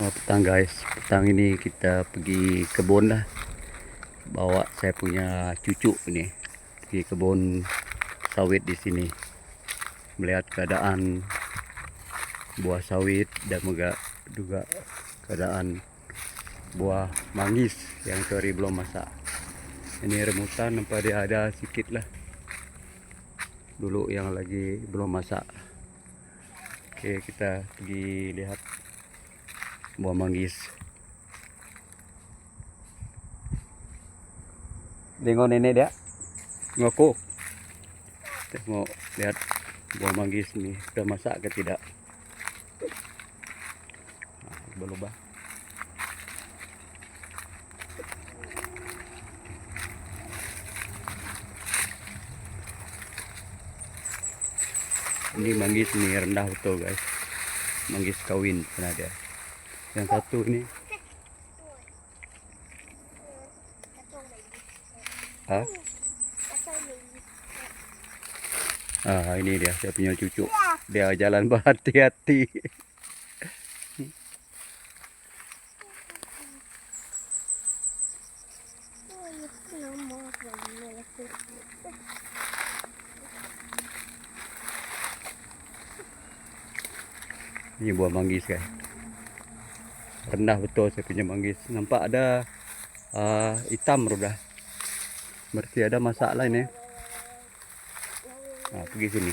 Petang guys, petang ini kita pergi kebun lah. Bawa saya punya cucu ni pergi kebun sawit di sini. Melihat keadaan buah sawit dan juga keadaan buah manggis yang kering belum masak. Ini remutan nampak dia ada sikit lah. Dulu yang lagi belum masak. Oke, kita pergi lihat buah manggis. Tengok nenek dia ngaku. Tengok, lihat buah manggis ni sudah masak ke tidak. Belum bah. Ini manggis ni rendah betul guys. Manggis kawin pernah dia. Yang satu ini. Ha? Ini dia, saya punya cucu. Dia jalan berhati-hati. Ini buah manggis guys. Rendah betul saya punya manggis. Nampak ada hitam sudah. Berarti ada masalah ini. Pergi sini.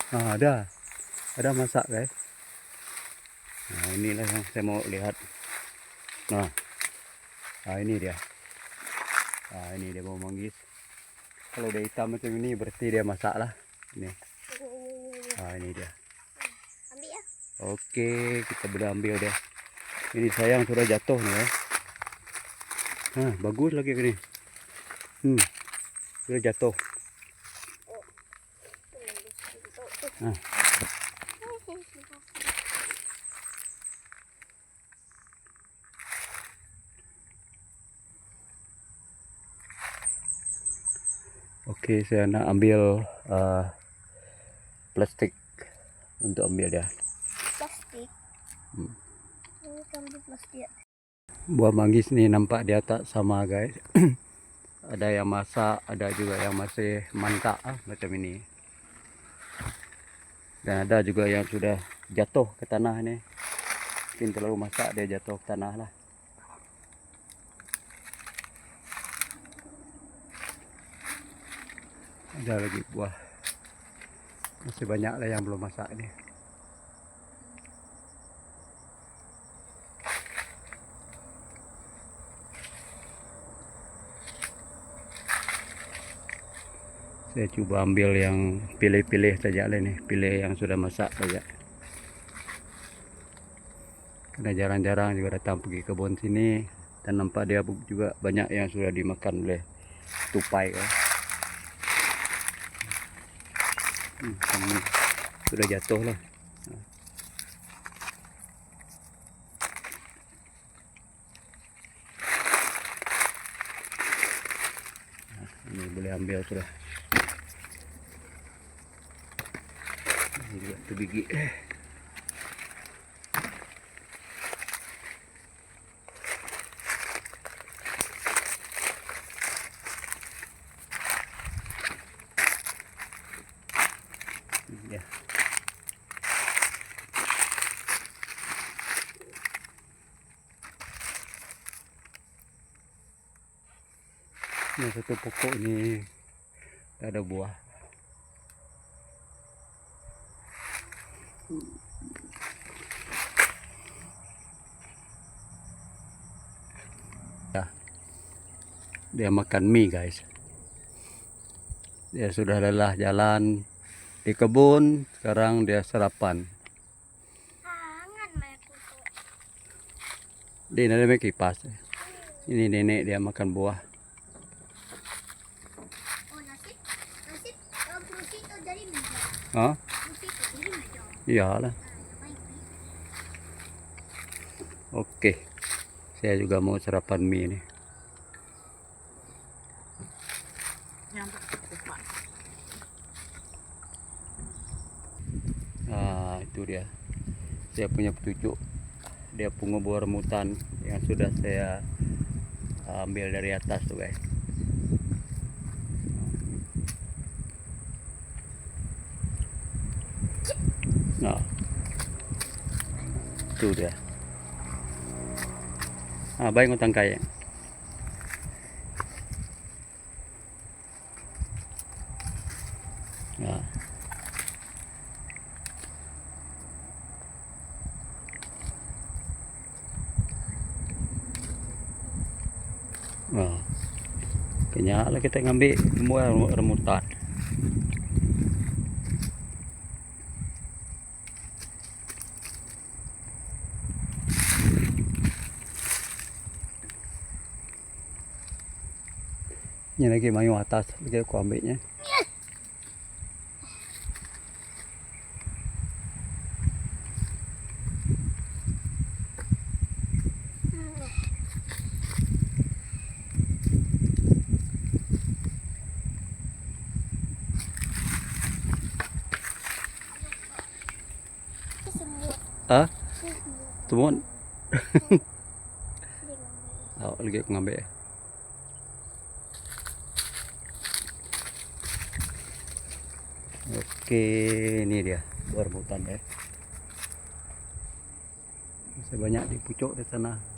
Ada masak guys. Inilah yang saya mau lihat. Ini dia. Ini dia buah manggis. Kalau dia hitam macam ini berarti dia masak lah. Ini. Ini dia. Ambil ya. Oke, kita boleh ambil dia. Ini sayang sudah jatuh nih ya. Bagus lagi ini. Sudah jatuh. Oke, saya nak ambil plastik untuk ambil dia. Plastik. Ambil plastik. Buah manggis ni nampak dia tak sama guys. Ada yang masak, ada juga yang masih mentah macam ini. Dan ada juga yang sudah jatuh ke tanah ni. Mungkin terlalu masak dia jatuh ke tanah lah. Ada lagi buah. Masih banyak lah yang belum masak ni. Saya cuba ambil yang pilih-pilih saja lah ni. Pilih yang sudah masak saja. Karena jarang-jarang juga datang pergi kebun sini. Dan nampak dia juga banyak yang sudah dimakan oleh tupai. Sudah jatuh lah. Ini boleh ambil sudah. Ini juga tu biji. Ya. Ini satu pokok ini ada buah. Dia makan mie guys. Dia sudah lelah jalan di kebun, sekarang dia sarapan. Dia ada make kipas. Ini nenek dia makan buah. Iyalah. Oke. Saya juga mau sarapan mie nih. dia. Saya punya petunjuk. Dia pengubur rambutan yang sudah saya ambil dari atas tuh guys. Nah, itu dia. Baik ngutang kaya. Nah. Nah. Kenya lah kita ngambil semua rambutan. Ini lagi mayu atas, lagi aku ambilnya. Itu semut. Ah, Semut. semut. Dia ngambil. Oh, lagi aku ngambil. Oke, ini dia buah rambutan ya. Masih banyak di pucuk di sana.